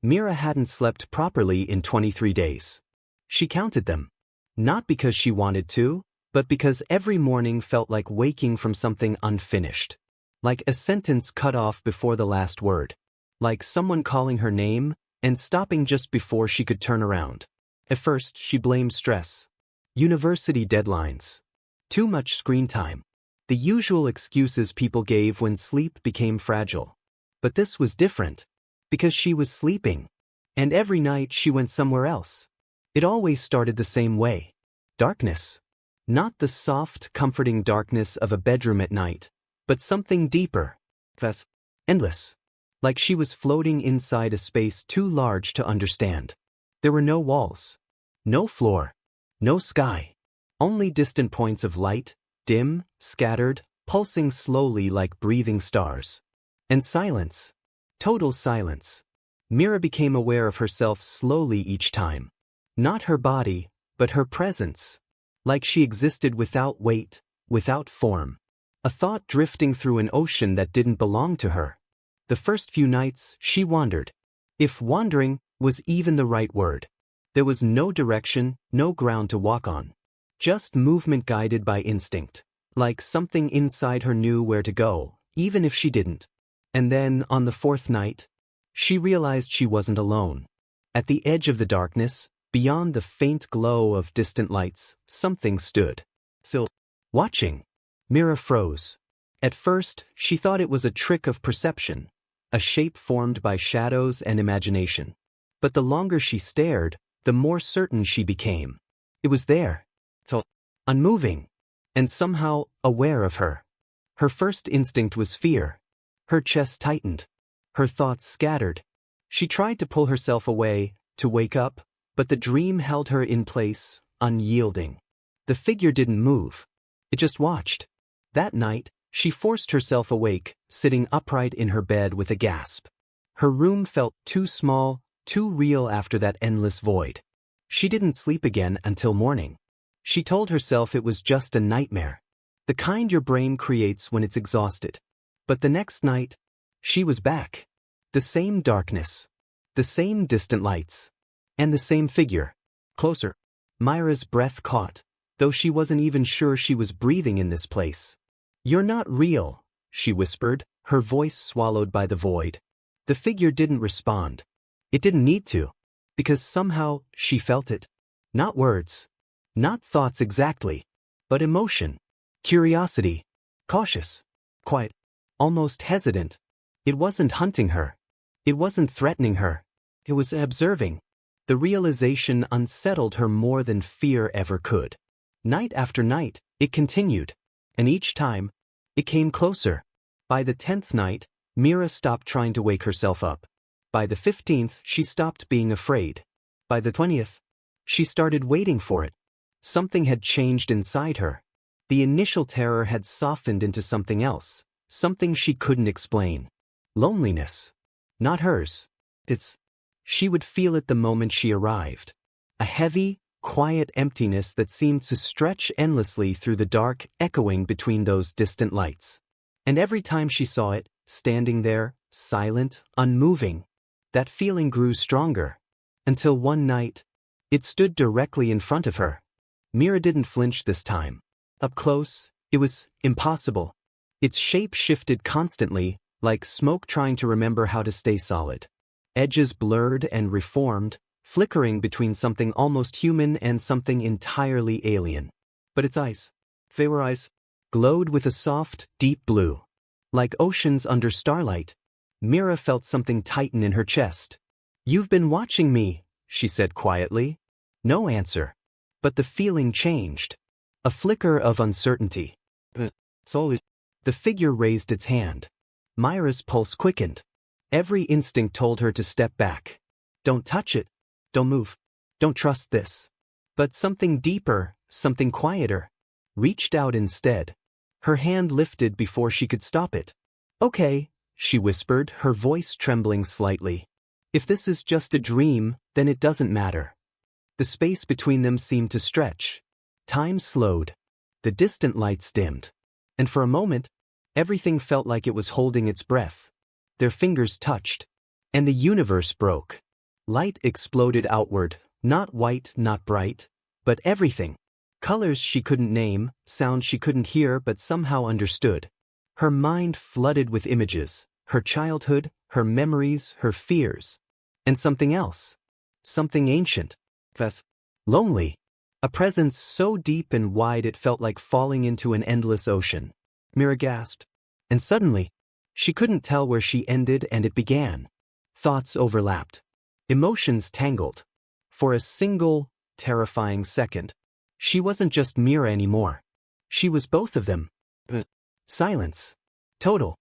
Mira hadn't slept properly in 23 days. She counted them. Not because she wanted to, but because every morning felt like waking from something unfinished. Like a sentence cut off before the last word. Like someone calling her name and stopping just before she could turn around. At first, she blamed stress. University deadlines. Too much screen time. The usual excuses people gave when sleep became fragile. But this was different. Because she was sleeping. And every night she went somewhere else. It always started the same way. Darkness. Not the soft, comforting darkness of a bedroom at night, but something deeper. Endless. Like she was floating inside a space too large to understand. There were no walls. No floor. No sky. Only distant points of light, dim, scattered, pulsing slowly like breathing stars. And silence. Total silence. Mira became aware of herself slowly each time. Not her body, but her presence. Like she existed without weight, without form. A thought drifting through an ocean that didn't belong to her. The first few nights, she wandered. If wandering was even the right word. There was no direction, no ground to walk on. Just movement guided by instinct. Like something inside her knew where to go, even if she didn't. And then, on the fourth night, she realized she wasn't alone. At the edge of the darkness, beyond the faint glow of distant lights, something stood. Still, watching. Mira froze. At first, she thought it was a trick of perception, a shape formed by shadows and imagination. But the longer she stared, the more certain she became. It was there. Unmoving. And somehow aware of her. Her first instinct was fear. Her chest tightened. Her thoughts scattered. She tried to pull herself away, to wake up, but the dream held her in place, unyielding. The figure didn't move. It just watched. That night, she forced herself awake, sitting upright in her bed with a gasp. Her room felt too small, too real after that endless void. She didn't sleep again until morning. She told herself it was just a nightmare. The kind your brain creates when it's exhausted. But the next night, she was back. The same darkness. The same distant lights. And the same figure. Closer. Mira's breath caught, though she wasn't even sure she was breathing in this place. "You're not real," she whispered, her voice swallowed by the void. The figure didn't respond. It didn't need to. Because somehow, she felt it. Not words. Not thoughts exactly. But emotion. Curiosity. Cautious. Quiet. Almost hesitant. It wasn't hunting her. It wasn't threatening her. It was observing. The realization unsettled her more than fear ever could. Night after night, it continued. And each time, it came closer. By the 10th night, Mira stopped trying to wake herself up. By the 15th, she stopped being afraid. By the 20th, she started waiting for it. Something had changed inside her. The initial terror had softened into something else. Something she couldn't explain. Loneliness. Not hers. She would feel it the moment she arrived. A heavy, quiet emptiness that seemed to stretch endlessly through the dark, echoing between those distant lights. And every time she saw it, standing there, silent, unmoving, that feeling grew stronger. Until one night, it stood directly in front of her. Mira didn't flinch this time. Up close, it was impossible. Its shape shifted constantly, like smoke trying to remember how to stay solid. Edges blurred and reformed, flickering between something almost human and something entirely alien. But its eyes, they were eyes, glowed with a soft, deep blue. Like oceans under starlight. Mira felt something tighten in her chest. "You've been watching me," she said quietly. No answer. But the feeling changed. A flicker of uncertainty. Slowly, the figure raised its hand. Mira's pulse quickened. Every instinct told her to step back. Don't touch it. Don't move. Don't trust this. But something deeper, something quieter, reached out instead. Her hand lifted before she could stop it. "Okay," she whispered, her voice trembling slightly. "If this is just a dream, then it doesn't matter." The space between them seemed to stretch. Time slowed. The distant lights dimmed. And for a moment, everything felt like it was holding its breath. Their fingers touched. And the universe broke. Light exploded outward, not white, not bright, but everything. Colors she couldn't name, sounds she couldn't hear but somehow understood. Her mind flooded with images, her childhood, her memories, her fears. And something else. Something ancient. Lonely. A presence so deep and wide it felt like falling into an endless ocean. Mira gasped. And suddenly, she couldn't tell where she ended and it began. Thoughts overlapped. Emotions tangled. For a single, terrifying second, she wasn't just Mira anymore. She was both of them. Silence. Total.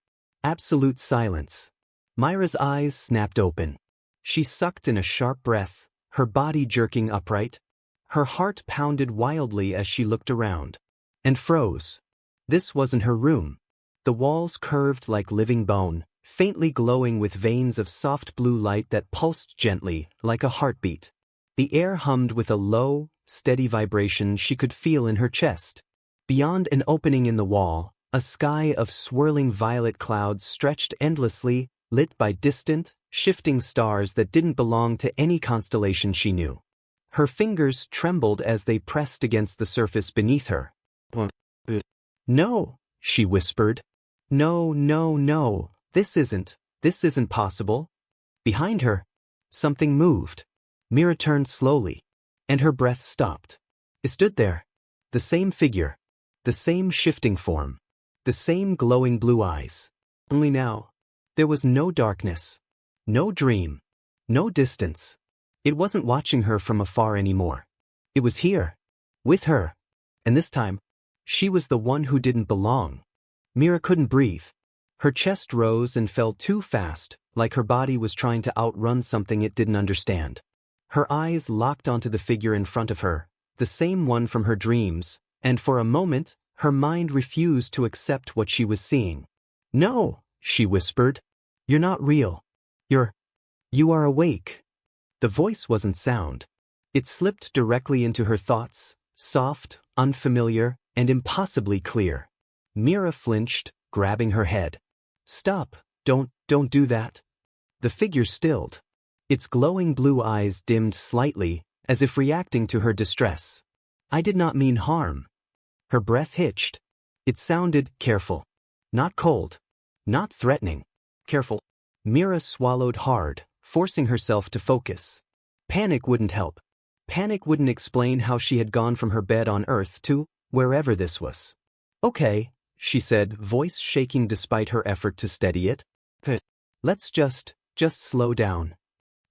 Absolute silence. Myra's eyes snapped open. She sucked in a sharp breath, her body jerking upright. Her heart pounded wildly as she looked around. And froze. This wasn't her room. The walls curved like living bone, faintly glowing with veins of soft blue light that pulsed gently, like a heartbeat. The air hummed with a low, steady vibration she could feel in her chest. Beyond an opening in the wall, a sky of swirling violet clouds stretched endlessly, lit by distant, shifting stars that didn't belong to any constellation she knew. Her fingers trembled as they pressed against the surface beneath her. No, she whispered. No, no, no, this isn't possible. Behind her, something moved. Mira turned slowly, and her breath stopped. It stood there. The same figure, the same shifting form, the same glowing blue eyes. Only now, there was no darkness, no dream, no distance. It wasn't watching her from afar anymore. It was here, with her. And this time, she was the one who didn't belong. Mira couldn't breathe. Her chest rose and fell too fast, like her body was trying to outrun something it didn't understand. Her eyes locked onto the figure in front of her, the same one from her dreams, and for a moment, her mind refused to accept what she was seeing. No, she whispered. You're not real. You are awake. The voice wasn't sound. It slipped directly into her thoughts, soft, unfamiliar, and impossibly clear. Mira flinched, grabbing her head. Stop, don't do that. The figure stilled. Its glowing blue eyes dimmed slightly, as if reacting to her distress. I did not mean harm. Her breath hitched. It sounded careful. Not cold. Not threatening. Careful. Mira swallowed hard, forcing herself to focus. Panic wouldn't help. Panic wouldn't explain how she had gone from her bed on Earth to wherever this was. Okay, she said, voice shaking despite her effort to steady it. Let's just slow down.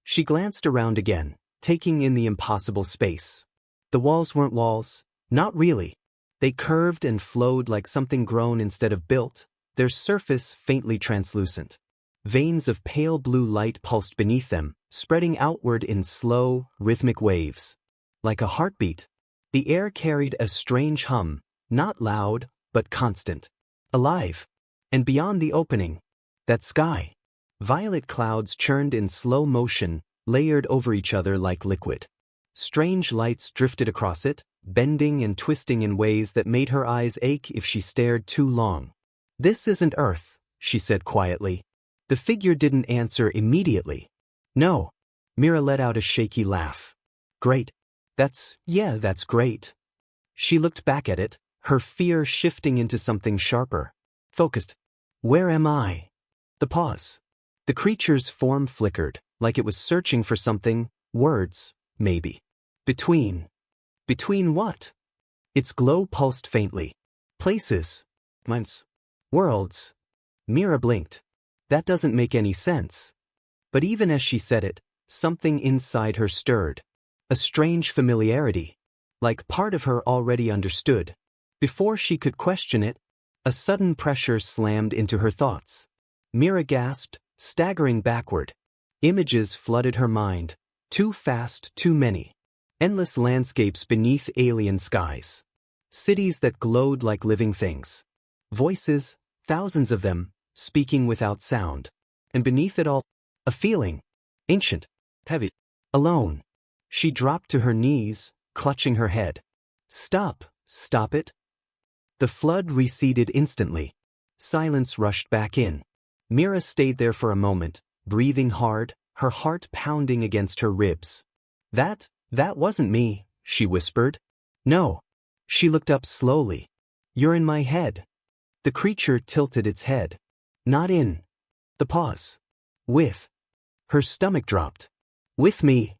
She glanced around again, taking in the impossible space. The walls weren't walls, not really. They curved and flowed like something grown instead of built, their surface faintly translucent. Veins of pale blue light pulsed beneath them, spreading outward in slow, rhythmic waves. Like a heartbeat, the air carried a strange hum, not loud, but constant. Alive. And beyond the opening, that sky. Violet clouds churned in slow motion, layered over each other like liquid. Strange lights drifted across it, bending and twisting in ways that made her eyes ache if she stared too long. This isn't Earth, she said quietly. The figure didn't answer immediately. No. Mira let out a shaky laugh. Great. That's great. She looked back at it, her fear shifting into something sharper. Focused. Where am I? The pause. The creature's form flickered, like it was searching for something, words, maybe. Between. Between what? Its glow pulsed faintly. Places. Minds. Worlds. Mira blinked. That doesn't make any sense. But even as she said it, something inside her stirred. A strange familiarity. Like part of her already understood. Before she could question it, a sudden pressure slammed into her thoughts. Mira gasped, staggering backward. Images flooded her mind. Too fast, too many. Endless landscapes beneath alien skies. Cities that glowed like living things. Voices, thousands of them, speaking without sound. And beneath it all, a feeling. Ancient. Heavy. Alone. She dropped to her knees, clutching her head. Stop it. The flood receded instantly. Silence rushed back in. Mira stayed there for a moment, breathing hard, her heart pounding against her ribs. That wasn't me, she whispered. No. She looked up slowly. You're in my head. The creature tilted its head. Not in. The pause. With. Her stomach dropped. With me.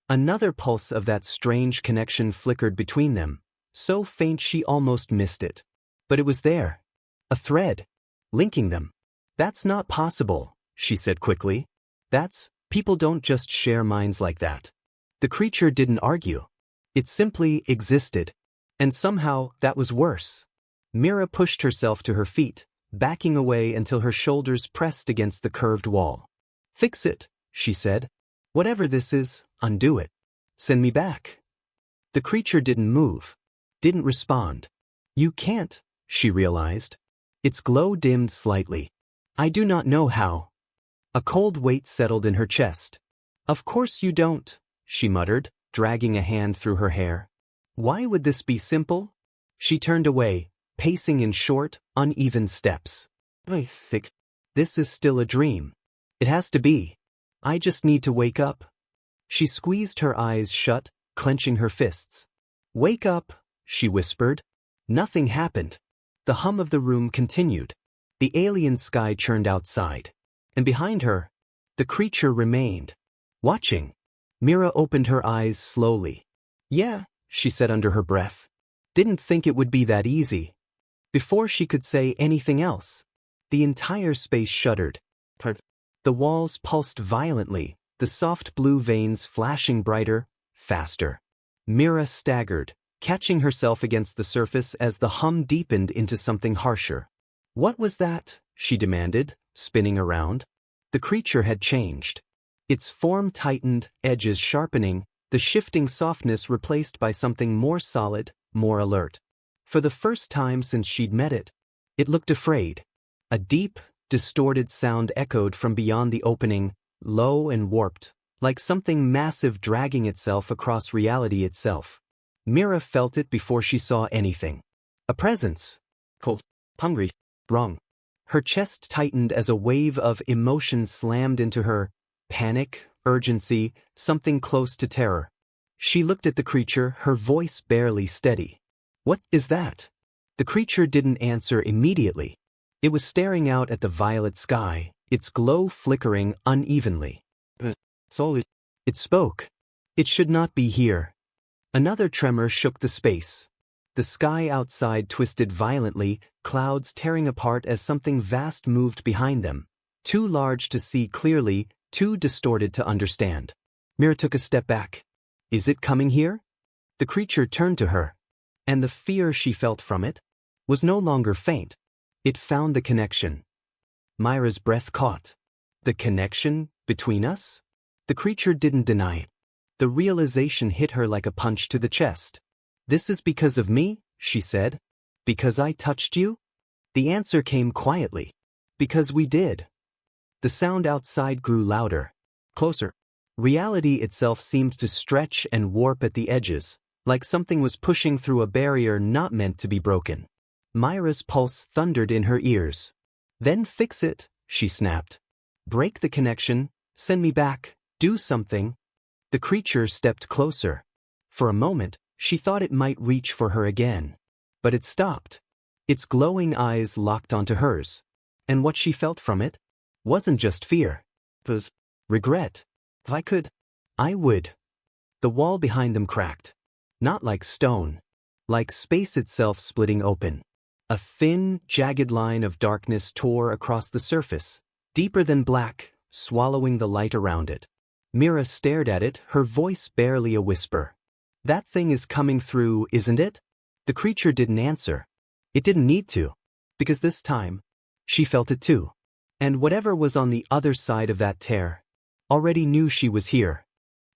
Another pulse of that strange connection flickered between them, so faint she almost missed it. But it was there. A thread. Linking them. That's not possible, she said quickly. People don't just share minds like that. The creature didn't argue. It simply existed. And somehow, that was worse. Mira pushed herself to her feet, backing away until her shoulders pressed against the curved wall. Fix it, she said. Whatever this is, undo it. Send me back. The creature didn't move. Didn't respond. You can't, she realized. Its glow dimmed slightly. I do not know how. A cold weight settled in her chest. Of course you don't, she muttered, dragging a hand through her hair. Why would this be simple? She turned away, pacing in short, uneven steps. I think this is still a dream. It has to be. I just need to wake up. She squeezed her eyes shut, clenching her fists. Wake up, she whispered. Nothing happened. The hum of the room continued. The alien sky churned outside. And behind her, the creature remained. Watching. Mira opened her eyes slowly. Yeah, she said under her breath. Didn't think it would be that easy. Before she could say anything else, the entire space shuddered. The walls pulsed violently, the soft blue veins flashing brighter, faster. Mira staggered, catching herself against the surface as the hum deepened into something harsher. What was that? She demanded, spinning around. The creature had changed. Its form tightened, edges sharpening, the shifting softness replaced by something more solid, more alert. For the first time since she'd met it, it looked afraid. A deep, distorted sound echoed from beyond the opening, low and warped, like something massive dragging itself across reality itself. Mira felt it before she saw anything. A presence. Cold. Hungry. Wrong. Her chest tightened as a wave of emotion slammed into her. Panic, urgency, something close to terror. She looked at the creature, her voice barely steady. What is that? The creature didn't answer immediately. It was staring out at the violet sky, its glow flickering unevenly. It spoke. It should not be here. Another tremor shook the space. The sky outside twisted violently, clouds tearing apart as something vast moved behind them. Too large to see clearly, too distorted to understand. Mira took a step back. Is it coming here? The creature turned to her. And the fear she felt from it was no longer faint. It found the connection. Mira's breath caught. The connection between us? The creature didn't deny it. The realization hit her like a punch to the chest. This is because of me, she said. Because I touched you? The answer came quietly. Because we did. The sound outside grew louder. Closer. Reality itself seemed to stretch and warp at the edges, like something was pushing through a barrier not meant to be broken. Mira's pulse thundered in her ears. Then fix it, she snapped. Break the connection, send me back, do something. The creature stepped closer. For a moment, she thought it might reach for her again. But it stopped. Its glowing eyes locked onto hers. And what she felt from it wasn't just fear. It was regret. If I could, I would. The wall behind them cracked. Not like stone. Like space itself splitting open. A thin, jagged line of darkness tore across the surface, deeper than black, swallowing the light around it. Mira stared at it, her voice barely a whisper. That thing is coming through, isn't it? The creature didn't answer. It didn't need to. Because this time, she felt it too. And whatever was on the other side of that tear already knew she was here.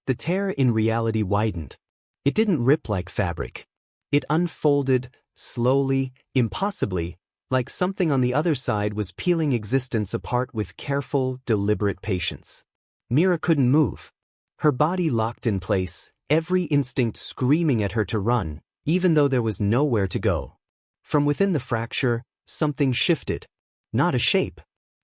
The tear in reality widened. It didn't rip like fabric. It unfolded, slowly, impossibly, like something on the other side was peeling existence apart with careful, deliberate patience. Mira couldn't move. Her body locked in place, every instinct screaming at her to run, even though there was nowhere to go. From within the fracture, something shifted. Not a shape.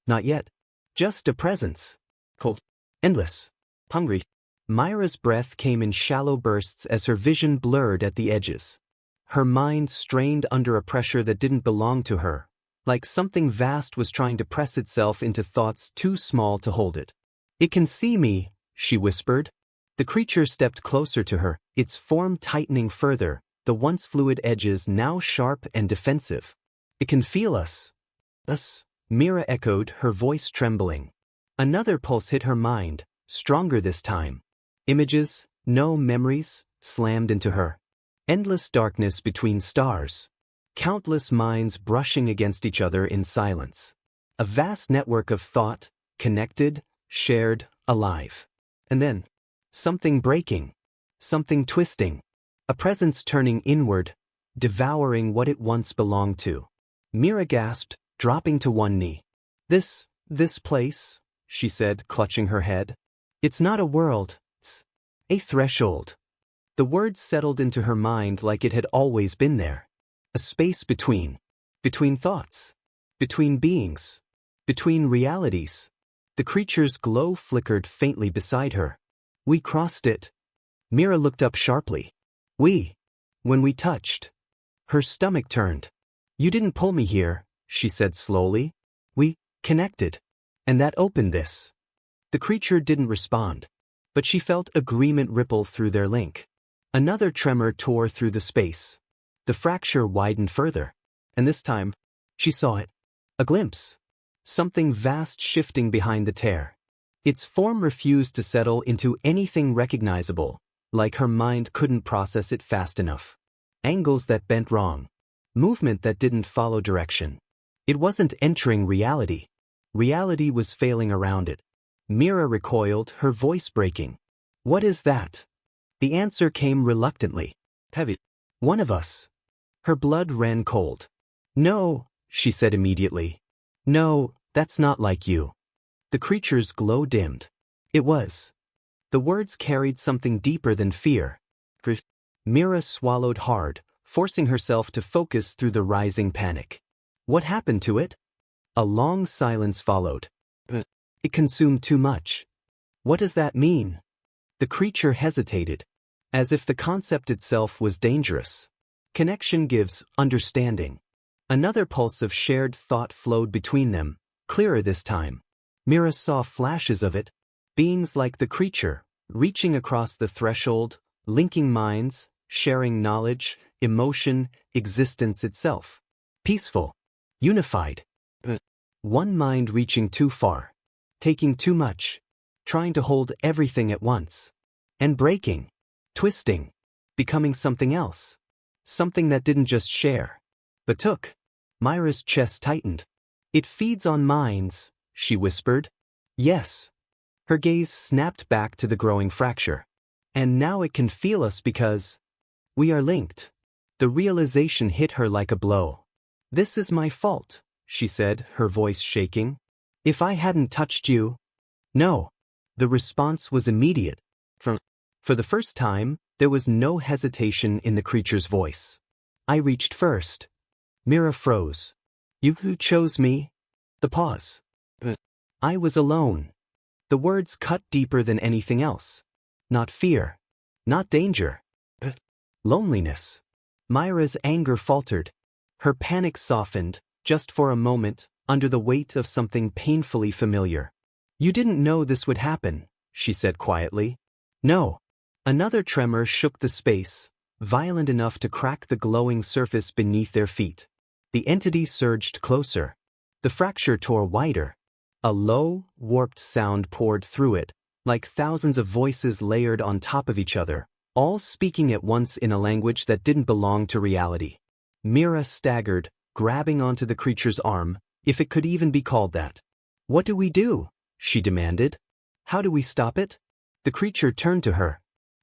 Not yet. Just a presence. Cold. Endless. Hungry. Myra's breath came in shallow bursts as her vision blurred at the edges. Her mind strained under a pressure that didn't belong to her, like something vast was trying to press itself into thoughts too small to hold it. "It can see me," she whispered. The creature stepped closer to her, its form tightening further, the once fluid edges now sharp and defensive. "It can feel us." "Us?" Mira echoed, her voice trembling. Another pulse hit her mind, stronger this time. Images, no memories, slammed into her. Endless darkness between stars. Countless minds brushing against each other in silence. A vast network of thought, connected, shared, alive. And then, something breaking. Something twisting. A presence turning inward, devouring what it once belonged to. Mira gasped, dropping to one knee. This place," she said, clutching her head. "It's not a world, it's a threshold." The words settled into her mind like it had always been there. A space between thoughts, between beings, between realities. The creature's glow flickered faintly beside her. "We crossed it." Mira looked up sharply. When we touched." Her stomach turned. "You didn't pull me here," she said slowly. "We connected. And that opened this." The creature didn't respond, but she felt agreement ripple through their link. Another tremor tore through the space. The fracture widened further, and this time, she saw it. A glimpse. Something vast shifting behind the tear. Its form refused to settle into anything recognizable, like her mind couldn't process it fast enough. Angles that bent wrong. Movement that didn't follow direction. It wasn't entering reality. Reality was failing around it. Mira recoiled, her voice breaking. "What is that?" The answer came reluctantly. "Heavy. One of us." Her blood ran cold. "No," she said immediately. "No, that's not like you." The creature's glow dimmed. It was. The words carried something deeper than fear. Mira swallowed hard, forcing herself to focus through the rising panic. What happened to it? A long silence followed. "It consumed too much." "What does that mean?" The creature hesitated, as if the concept itself was dangerous. Connection gives understanding. Another pulse of shared thought flowed between them, clearer this time. Mira saw flashes of it, beings like the creature, reaching across the threshold, linking minds, sharing knowledge, emotion, existence itself. Peaceful. Unified. One mind reaching too far. Taking too much. Trying to hold everything at once. And breaking. Twisting. Becoming something else. Something that didn't just share, but took. Myra's chest tightened. "It feeds on minds," she whispered. "Yes." Her gaze snapped back to the growing fracture. "And now it can feel us because we are linked." The realization hit her like a blow. "This is my fault," she said, her voice shaking. "If I hadn't touched you." "No." The response was immediate. For the first time, there was no hesitation in the creature's voice. "I reached first." Mira froze. "You who chose me?" The pause. "I was alone." The words cut deeper than anything else. Not fear. Not danger. Loneliness. Myra's anger faltered. Her panic softened, just for a moment, under the weight of something painfully familiar. "You didn't know this would happen," she said quietly. "No." Another tremor shook the space, violent enough to crack the glowing surface beneath their feet. The entity surged closer. The fracture tore wider. A low, warped sound poured through it, like thousands of voices layered on top of each other, all speaking at once in a language that didn't belong to reality. Mira staggered, grabbing onto the creature's arm, if it could even be called that. "What do we do?" she demanded. "How do we stop it?" The creature turned to her.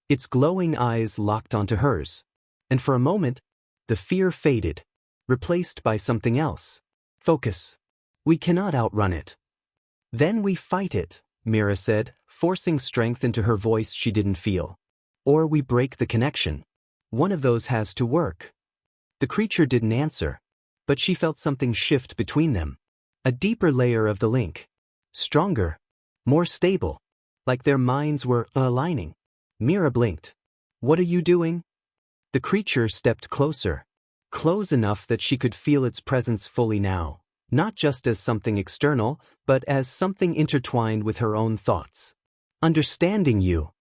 Its glowing eyes locked onto hers. And for a moment, the fear faded, replaced by something else. Focus. "We cannot outrun it." "Then we fight it," Mira said, forcing strength into her voice she didn't feel. "Or we break the connection. One of those has to work." The creature didn't answer, but she felt something shift between them. A deeper layer of the link. Stronger. More stable. like their minds were aligning. Mira blinked. "What are you doing?" The creature stepped closer. Close enough that she could feel its presence fully now, not just as something external, but as something intertwined with her own thoughts. "Understanding you."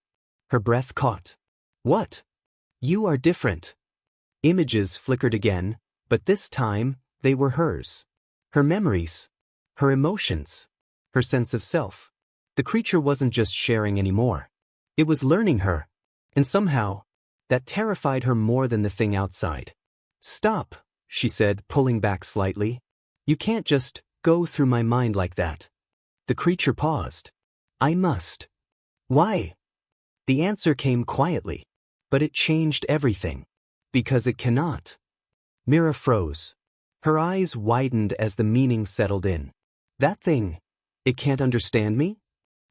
Her breath caught. "What?" "You are different." Images flickered again, but this time, they were hers. Her memories. Her emotions. Her sense of self. The creature wasn't just sharing anymore. It was learning her. And somehow, that terrified her more than the thing outside. "Stop," she said, pulling back slightly. "You can't just go through my mind like that." The creature paused. "I must." "Why?" The answer came quietly, but it changed everything. "Because it cannot." Mira froze. Her eyes widened as the meaning settled in. "That thing, it can't understand me?"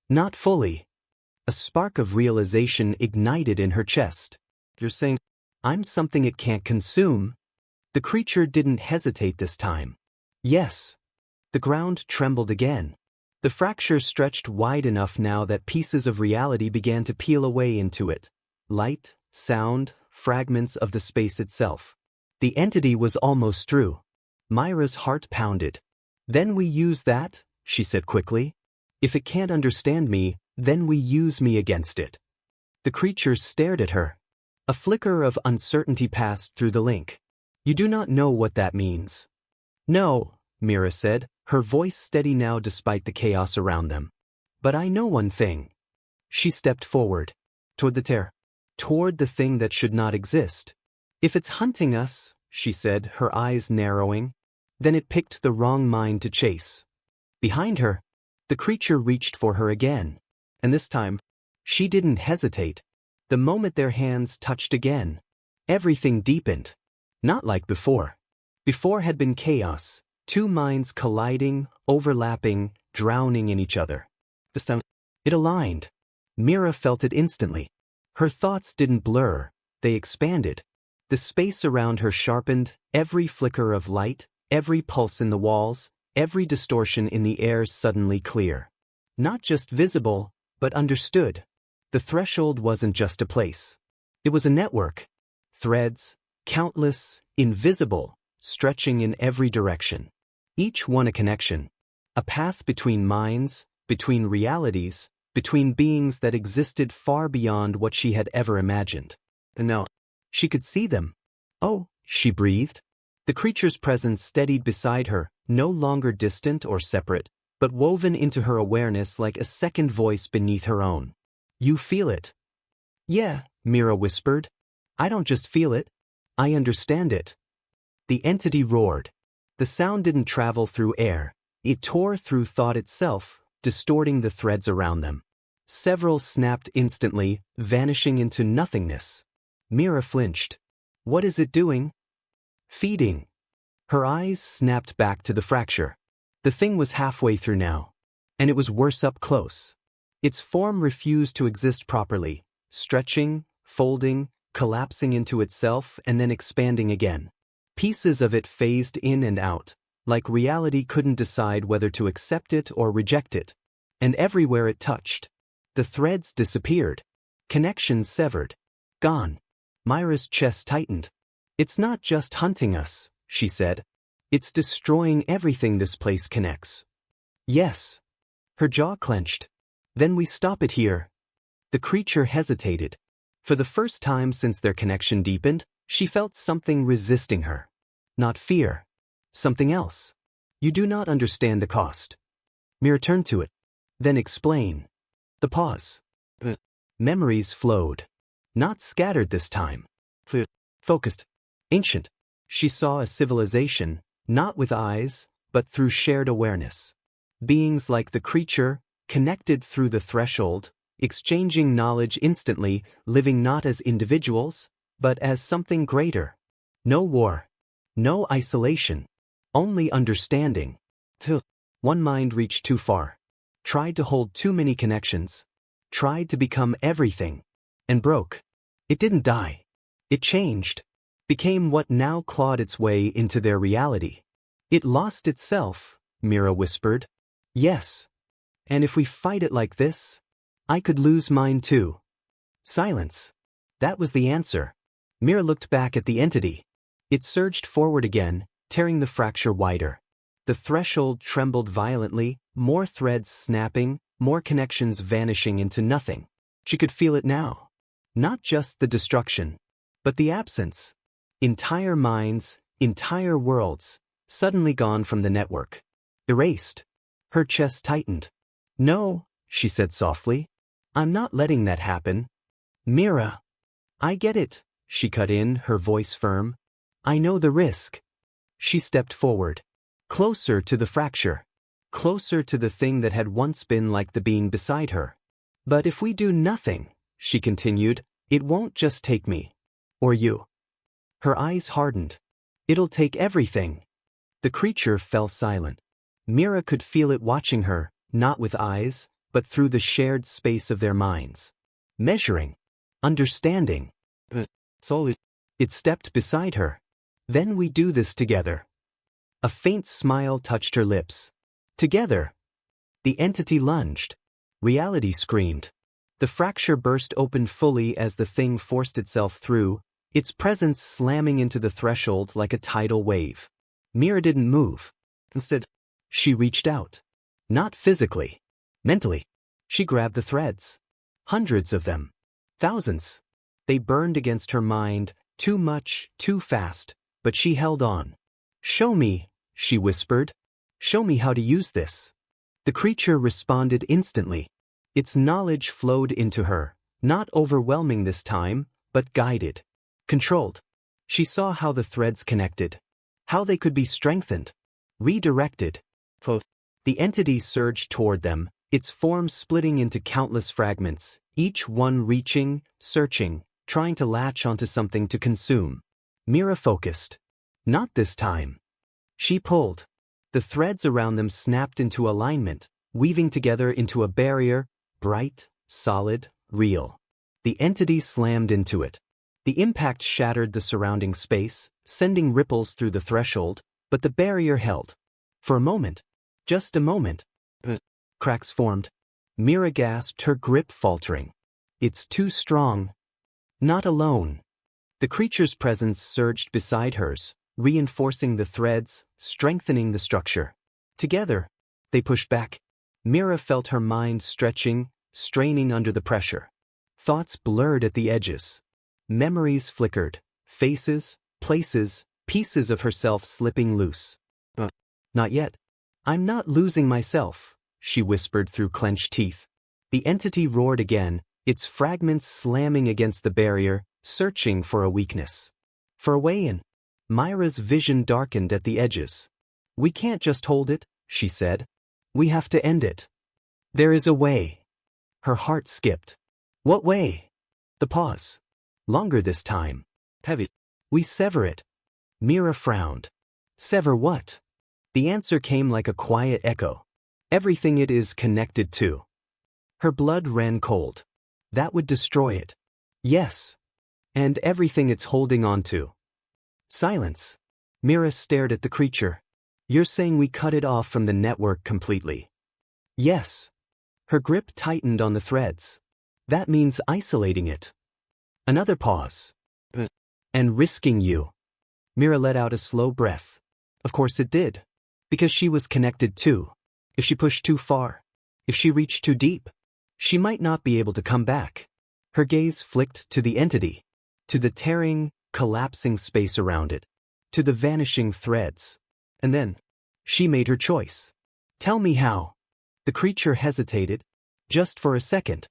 "Not fully." A spark of realization ignited in her chest. "You're saying I'm something it can't consume?" The creature didn't hesitate this time. "Yes." The ground trembled again. The fracture stretched wide enough now that pieces of reality began to peel away into it. Light, sound, fragments of the space itself. The entity was almost through. Myra's heart pounded. "Then we use that," she said quickly. "If it can't understand me, then we use me against it." The creature stared at her. A flicker of uncertainty passed through the link. "You do not know what that means." "No," Mira said, her voice steady now despite the chaos around them. "But I know one thing." She stepped forward. Toward the tear. Toward the thing that should not exist. "If it's hunting us," she said, her eyes narrowing, "then it picked the wrong mind to chase." Behind her, the creature reached for her again. And this time, she didn't hesitate. The moment their hands touched again, everything deepened. Not like before. Before had been chaos, two minds colliding, overlapping, drowning in each other. This time, it aligned. Mira felt it instantly. Her thoughts didn't blur, they expanded. The space around her sharpened, every flicker of light, every pulse in the walls, every distortion in the air suddenly clear. Not just visible, but understood. The threshold wasn't just a place. It was a network. Threads, countless, invisible, stretching in every direction. Each one a connection. A path between minds, between realities, between beings that existed far beyond what she had ever imagined. And now, she could see them. "Oh," she breathed. The creature's presence steadied beside her, no longer distant or separate, but woven into her awareness like a second voice beneath her own. "You feel it?" "Yeah," Mira whispered. "I don't just feel it. I understand it." The entity roared. The sound didn't travel through air. It tore through thought itself, distorting the threads around them. Several snapped instantly, vanishing into nothingness. Mira flinched. "What is it doing?" "Feeding." Her eyes snapped back to the fracture. The thing was halfway through now. And it was worse up close. Its form refused to exist properly, stretching, folding, collapsing into itself and then expanding again. Pieces of it phased in and out, like reality couldn't decide whether to accept it or reject it. And everywhere it touched, the threads disappeared. Connections severed. Gone. Myra's chest tightened. "It's not just hunting us," she said. "It's destroying everything this place connects." "Yes." Her jaw clenched. "Then we stop it here." The creature hesitated. For the first time since their connection deepened, she felt something resisting her. Not fear. Something else. "You do not understand the cost." Mira turned to it. "Then explain." The pause. Memories flowed. Not scattered this time. Focused. Ancient. She saw a civilization, not with eyes, but through shared awareness. Beings like the creature, connected through the threshold, exchanging knowledge instantly, living not as individuals, but as something greater. No war. No isolation. Only understanding. One mind reached too far. Tried to hold too many connections. Tried to become everything. And broke. It didn't die. It changed. Became what now clawed its way into their reality. "It lost itself," Mira whispered. "Yes. And if we fight it like this, I could lose mine too. Silence. That was the answer. Mira looked back at the entity. It surged forward again, tearing the fracture wider. The threshold trembled violently, more threads snapping, more connections vanishing into nothing. She could feel it now. Not just the destruction, but the absence. Entire minds, entire worlds, suddenly gone from the network. Erased. Her chest tightened. No, she said softly. I'm not letting that happen. Mira. I get it, she cut in, her voice firm. I know the risk. She stepped forward. Closer to the fracture. Closer to the thing that had once been like the being beside her. But if we do nothing, she continued, it won't just take me. Or you. Her eyes hardened. It'll take everything. The creature fell silent. Mira could feel it watching her, not with eyes, but through the shared space of their minds. Measuring. Understanding. So it stepped beside her. Then we do this together. A faint smile touched her lips. Together. The entity lunged. Reality screamed. The fracture burst open fully as the thing forced itself through, its presence slamming into the threshold like a tidal wave. Mira didn't move. Instead, she reached out. Not physically. Mentally. She grabbed the threads. Hundreds of them. Thousands. They burned against her mind, too much, too fast, but she held on. Show me, she whispered. Show me how to use this. The creature responded instantly. Its knowledge flowed into her, not overwhelming this time, but guided. Controlled. She saw how the threads connected. How they could be strengthened. Redirected. The entity surged toward them, its form splitting into countless fragments, each one reaching, searching, trying to latch onto something to consume. Mira focused. Not this time. She pulled. The threads around them snapped into alignment, weaving together into a barrier, bright, solid, real. The entity slammed into it. The impact shattered the surrounding space, sending ripples through the threshold, but the barrier held. For a moment. Just a moment. Cracks formed. Mira gasped, her grip faltering. It's too strong. Not alone. The creature's presence surged beside hers, reinforcing the threads, strengthening the structure. Together, they pushed back. Mira felt her mind stretching, straining under the pressure. Thoughts blurred at the edges. Memories flickered, faces, places, pieces of herself slipping loose. Not yet. I'm not losing myself, she whispered through clenched teeth. The entity roared again, its fragments slamming against the barrier, searching for a weakness. For a way in. Mira's vision darkened at the edges. We can't just hold it, she said. We have to end it. There is a way. Her heart skipped. What way? The pause. Longer this time. Heavy. We sever it. Mira frowned. Sever what? The answer came like a quiet echo. Everything it is connected to. Her blood ran cold. That would destroy it. Yes. And everything it's holding on to. Silence. Mira stared at the creature. You're saying we cut it off from the network completely? Yes. Her grip tightened on the threads. That means isolating it. Another pause. And risking you. Mira let out a slow breath. Of course it did. Because she was connected too. If she pushed too far, if she reached too deep, she might not be able to come back. Her gaze flicked to the entity, to the tearing, collapsing space around it, to the vanishing threads. And then, she made her choice. Tell me how. The creature hesitated, just for a second.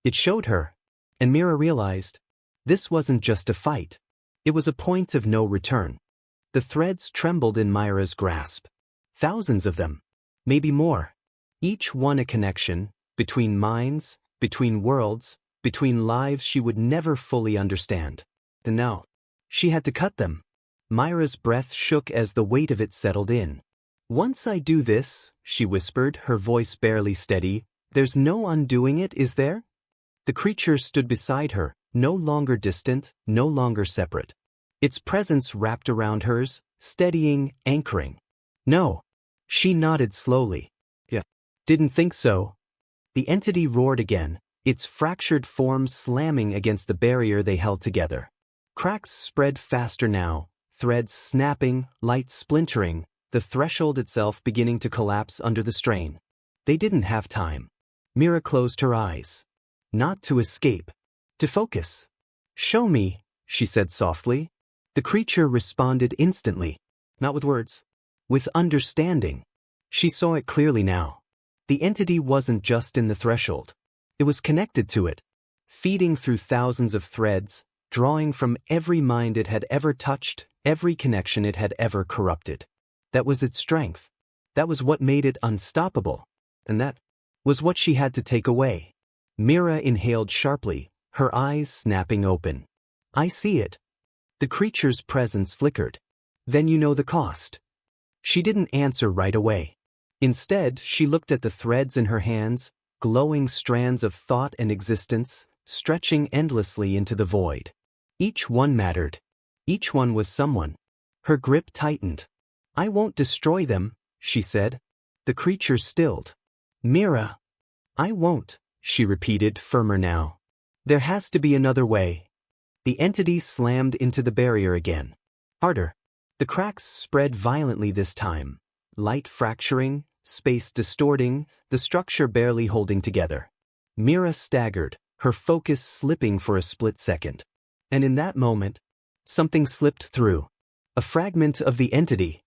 It showed her, and Mira realized, this wasn't just a fight. It was a point of no return. The threads trembled in Mira's grasp. Thousands of them. Maybe more. Each one a connection, between minds, between worlds, between lives she would never fully understand. And now, she had to cut them. Mira's breath shook as the weight of it settled in. Once I do this, she whispered, her voice barely steady, there's no undoing it, is there? The creature stood beside her, no longer distant, no longer separate. Its presence wrapped around hers, steadying, anchoring. No. She nodded slowly. Yeah. Didn't think so. The entity roared again, its fractured form slamming against the barrier they held together. Cracks spread faster now, threads snapping, light splintering, the threshold itself beginning to collapse under the strain. They didn't have time. Mira closed her eyes. Not to escape. To focus. "Show me," she said softly. The creature responded instantly. Not with words. With understanding. She saw it clearly now. The entity wasn't just in the threshold. It was connected to it. Feeding through thousands of threads, drawing from every mind it had ever touched, every connection it had ever corrupted. That was its strength. That was what made it unstoppable. And that was what she had to take away. Mira inhaled sharply, her eyes snapping open. "I see it." The creature's presence flickered. "Then you know the cost." She didn't answer right away. Instead, she looked at the threads in her hands, glowing strands of thought and existence, stretching endlessly into the void. Each one mattered. Each one was someone. Her grip tightened. "I won't destroy them," she said. The creature stilled. "Mira." "I won't," she repeated, firmer now. "There has to be another way." The entity slammed into the barrier again. Harder. The cracks spread violently this time. Light fracturing, space distorting, the structure barely holding together. Mira staggered, her focus slipping for a split second. And in that moment, something slipped through. A fragment of the entity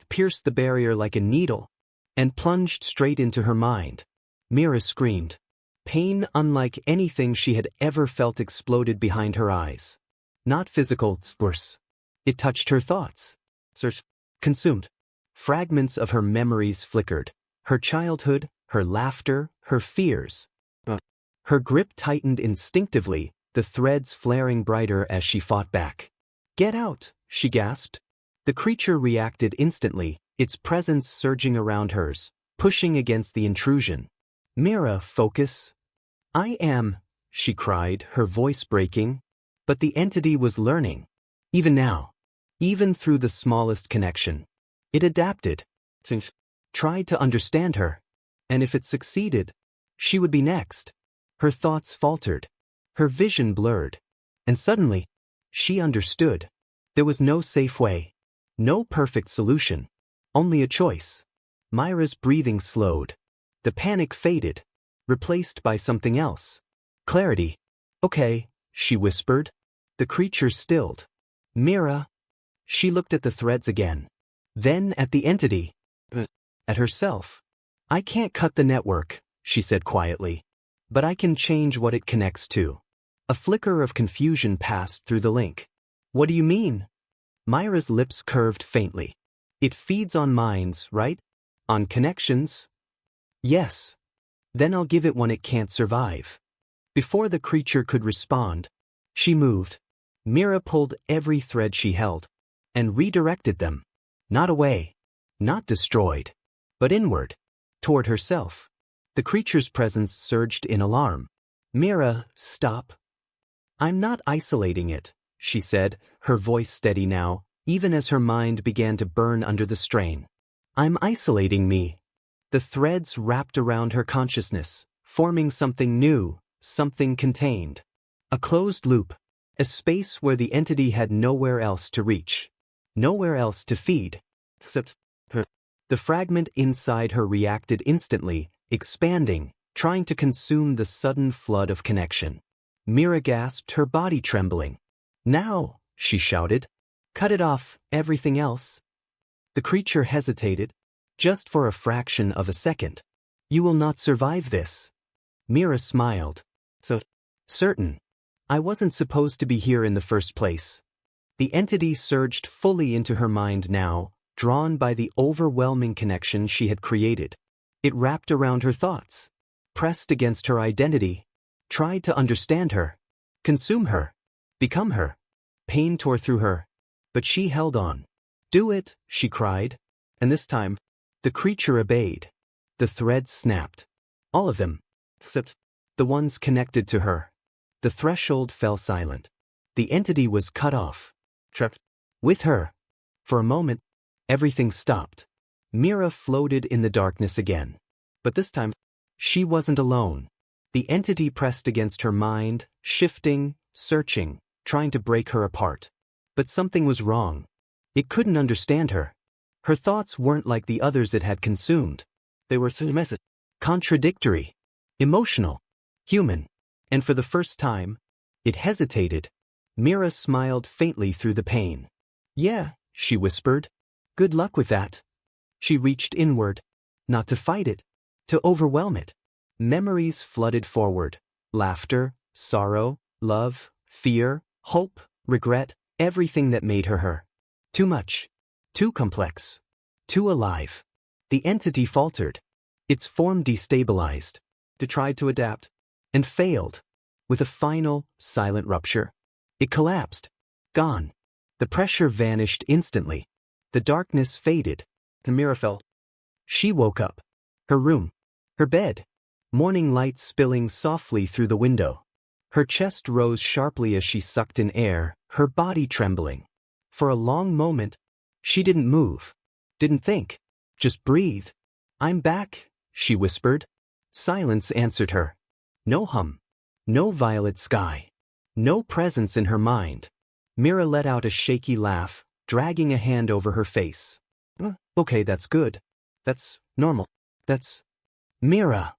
pierced the barrier like a needle and plunged straight into her mind. Mira screamed. Pain unlike anything she had ever felt exploded behind her eyes. Not physical, worse. It touched her thoughts. Consumed. Fragments of her memories flickered. Her childhood, her laughter, her fears. Her grip tightened instinctively, the threads flaring brighter as she fought back. "Get out," she gasped. The creature reacted instantly, its presence surging around hers, pushing against the intrusion. "Mira, focus." "I am," she cried, her voice breaking. But the entity was learning. Even now. Even through the smallest connection. It adapted. Tried to understand her. And if it succeeded, she would be next. Her thoughts faltered. Her vision blurred. And suddenly, she understood. There was no safe way. No perfect solution. Only a choice. Myra's breathing slowed. The panic faded. Replaced by something else. Clarity. "Okay," she whispered. The creature stilled. "Mira." She looked at the threads again. Then at the entity. At herself. "I can't cut the network," she said quietly. "But I can change what it connects to." A flicker of confusion passed through the link. "What do you mean?" Myra's lips curved faintly. "It feeds on minds, right? On connections?" "Yes." "Then I'll give it one it can't survive." Before the creature could respond, she moved. Mira pulled every thread she held and redirected them. Not away. Not destroyed. But inward. Toward herself. The creature's presence surged in alarm. "Mira, stop." "I'm not isolating it," she said, her voice steady now, even as her mind began to burn under the strain. "I'm isolating me." The threads wrapped around her consciousness, forming something new, something contained. A closed loop. A space where the entity had nowhere else to reach. Nowhere else to feed. Except her. The fragment inside her reacted instantly, expanding, trying to consume the sudden flood of connection. Mira gasped, her body trembling. "Now," she shouted. "Cut it off, everything else." The creature hesitated, just for a fraction of a second. "You will not survive this." Mira smiled. "So certain. I wasn't supposed to be here in the first place." The entity surged fully into her mind now, drawn by the overwhelming connection she had created. It wrapped around her thoughts, pressed against her identity, tried to understand her, consume her, become her. Pain tore through her, but she held on. "Do it," she cried, and this time, the creature obeyed. The threads snapped. All of them, except the ones connected to her. The threshold fell silent. The entity was cut off. Trapped with her. For a moment, everything stopped. Mira floated in the darkness again. But this time, She wasn't alone. The entity pressed against her mind, shifting, searching, trying to break her apart. But something was wrong. It couldn't understand her. Her thoughts weren't like the others it had consumed. They were contradictory, emotional, human. And for the first time, it hesitated. Mira smiled faintly through the pain. "Yeah," she whispered. "Good luck with that." She reached inward. Not to fight it. To overwhelm it. Memories flooded forward. Laughter, sorrow, love, fear, hope, regret, everything that made her her. Too much. Too complex. Too alive. The entity faltered. Its form destabilized. It tried to adapt. And failed. With a final, silent rupture. It collapsed. Gone. The pressure vanished instantly. The darkness faded. The mirror fell. She woke up. Her room. Her bed. Morning light spilling softly through the window. Her chest rose sharply as she sucked in air, her body trembling. For a long moment, she didn't move. Didn't think. Just breathe. "I'm back," she whispered. Silence answered her. No hum. No violet sky. No presence in her mind. Mira let out a shaky laugh, dragging a hand over her face. Okay, that's good. That's normal. That's... Mira.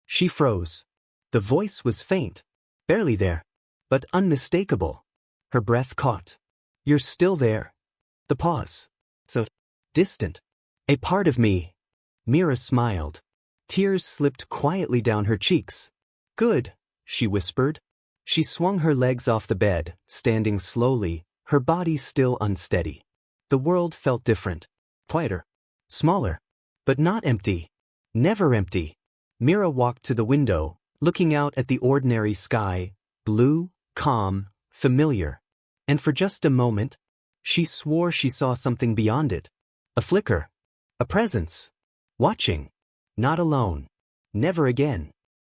She froze. The voice was faint. Barely there. But unmistakable. Her breath caught. "You're still there." The pause. So distant. "A part of me." Mira smiled. Tears slipped quietly down her cheeks. "Good," she whispered. She swung her legs off the bed, standing slowly, her body still unsteady. The world felt different. Quieter. Smaller. But not empty. Never empty. Mira walked to the window, looking out at the ordinary sky, blue, calm, familiar. And for just a moment, she swore she saw something beyond it. A flicker. A presence. Watching. Not alone. Never again.